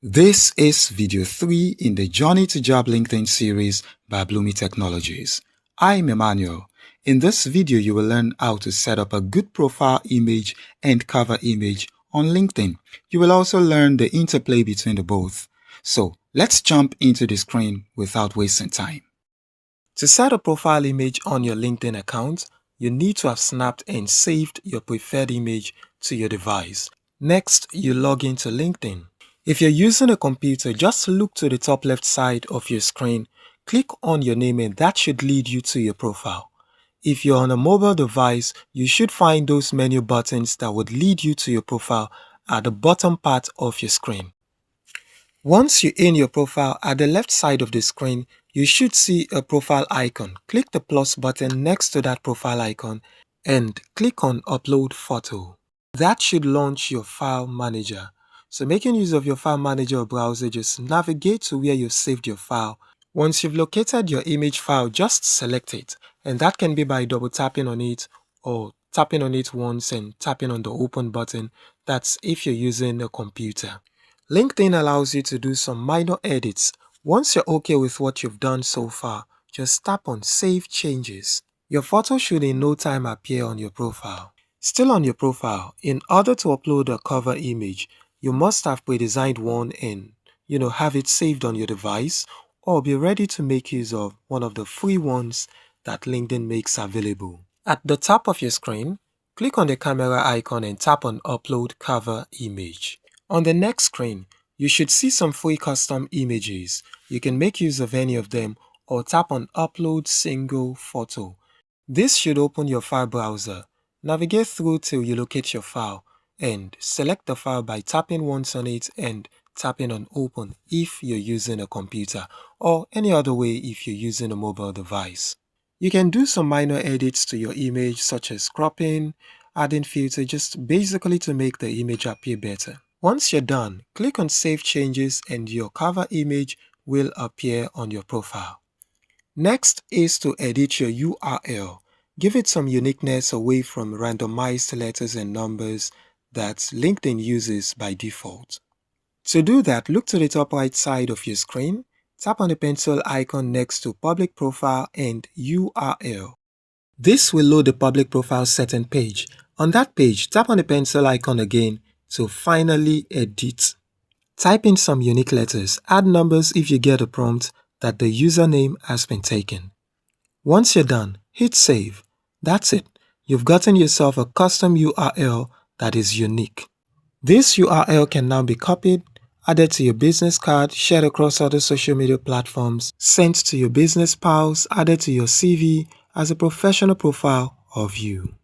This is video 3 in the Journey to Job LinkedIn series by Bloomy Technologies. I'm Emmanuel. In this video, you will learn how to set up a good profile image and cover image on LinkedIn. You will also learn the interplay between the both. So let's jump into the screen without wasting time. To set a profile image on your LinkedIn account, you need to have snapped and saved your preferred image to your device. Next, you log into LinkedIn. If you're using a computer, just look to the top left side of your screen, click on your name and that should lead you to your profile. If you're on a mobile device, you should find those menu buttons that would lead you to your profile at the bottom part of your screen. Once you're in your profile, at the left side of the screen, you should see a profile icon. Click the plus button next to that profile icon and click on Upload Photo. That should launch your file manager. So making use of your file manager or browser, just navigate to where you've saved your file. Once you've located your image file, just select it, and that can be by double tapping on it or tapping on it once and tapping on the open button. That's if you're using a computer. LinkedIn allows you to do some minor edits. Once you're okay with what you've done so far, just tap on Save Changes. Your photo should in no time appear on your profile. Still on your profile, in order to upload a cover image, you must have pre-designed one and have it saved on your device, or be ready to make use of one of the free ones that LinkedIn makes available. At the top of your screen, click on the camera icon and tap on Upload Cover Image. On the next screen, you should see some free custom images. You can make use of any of them or tap on Upload Single Photo. This should open your file browser. Navigate through till you locate your file and select the file by tapping once on it and tapping on Open if you're using a computer, or any other way if you're using a mobile device. You can do some minor edits to your image such as cropping, adding filter, just basically to make the image appear better. Once you're done, click on Save Changes and your cover image will appear on your profile. Next is to edit your URL. Give it some uniqueness away from randomized letters and numbers that LinkedIn uses by default. To do that, look to the top right side of your screen, tap on the pencil icon next to Public Profile and URL. This will load the public profile setting page. On that page, tap on the pencil icon again to finally edit. Type in some unique letters, add numbers if you get a prompt that the username has been taken. Once you're done, hit save. That's it. You've gotten yourself a custom URL that is unique. This URL can now be copied, added to your business card, shared across other social media platforms, sent to your business pals, added to your CV as a professional profile of you.